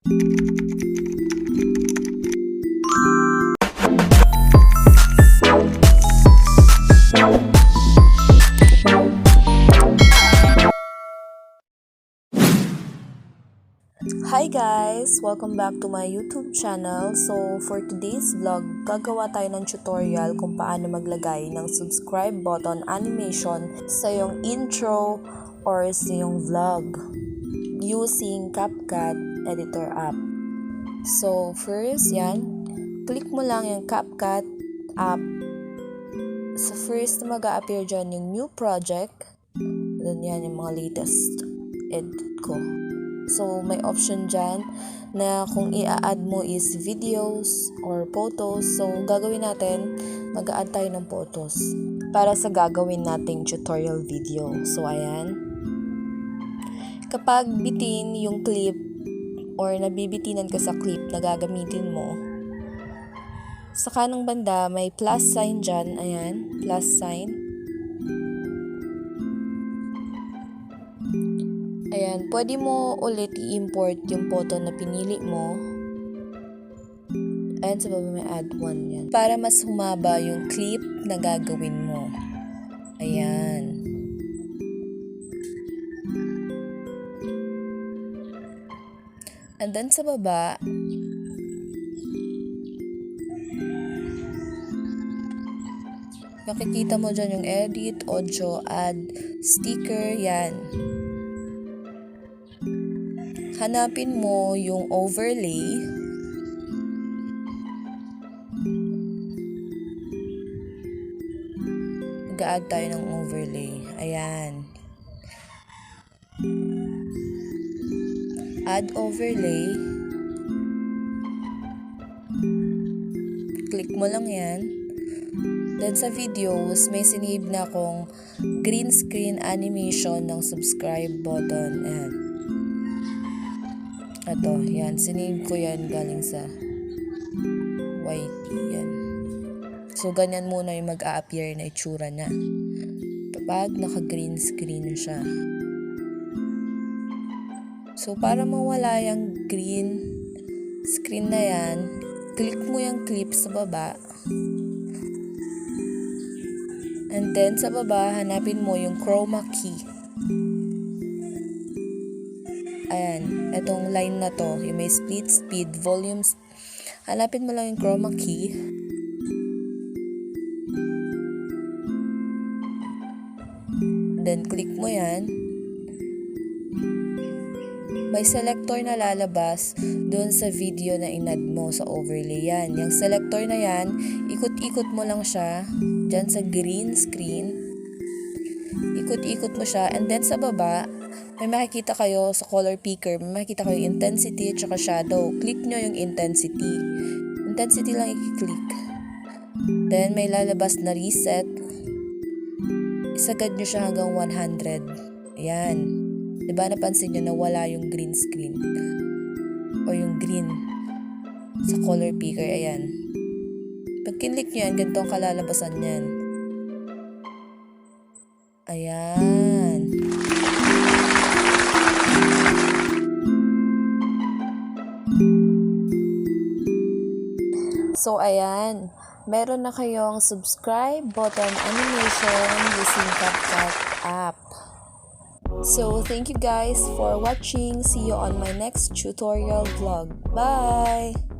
Hi guys! Welcome back to my YouTube channel. So for today's vlog, gagawa tayo ng tutorial kung paano maglagay ng subscribe button animation sa iyong intro or sa iyong vlog using CapCut editor app. So first, click mo lang yung CapCut app. So first na mag-a-appear dyan yung new project. Then yan yung mga latest edit ko. So, may option dyan na kung i-add mo is videos or photos. So, gagawin natin, mag-add tayo ng photos para sa gagawin nating tutorial video. So, ayan. Kapag bitin yung clip or nabibitinan ka sa clip na gagamitin mo, sa kanang banda, may plus sign dyan. Ayan, plus sign. Ayan, pwede mo ulit i-import yung photo na pinili mo. Ayan, sa baba may add one yan. Para mas humaba yung clip na gagawin mo. Ayan. And then sa baba, makikita mo dyan yung edit, audio, add, sticker, yan. Hanapin mo yung overlay. Mag-add tayo ng overlay. Ayan. Add overlay. Click mo lang yan. Then sa videos, may sinave na akong green screen animation ng subscribe button. Ayan. Ito, yan. Sinave ko yan galing sa YT. Yan. So, ganyan muna yung mag-a-appear na itsura niya. Kapag naka-green screen siya. So, para mawala yung green screen na yan, click mo yung clip sa baba. And then, sa baba, hanapin mo yung chroma key. Ayan, itong line na to, yung may split speed, volumes. Hanapin mo lang yung chroma key. Then, click mo yan. May selector na lalabas doon sa video na inad mo sa overlay yan. Yung selector na yan, ikot-ikot mo lang siya dyan sa green screen. Ikot-ikot mo siya. And then, sa baba, may makikita kayo sa color picker, may makikita kayo intensity at saka shadow. Click nyo yung intensity. Intensity lang i-click. Then, may lalabas na reset. Isagad nyo siya hanggang 100. Ayan. Diba napansin nyo na wala yung green screen? O yung green sa color picker. Ayan. Pag kinlik nyo yan, ganito ang kalalabasan yan. Ayan. So, ayan. Meron na kayong subscribe button animation using CapCut app. So, thank you guys for watching. See you on my next tutorial vlog. Bye!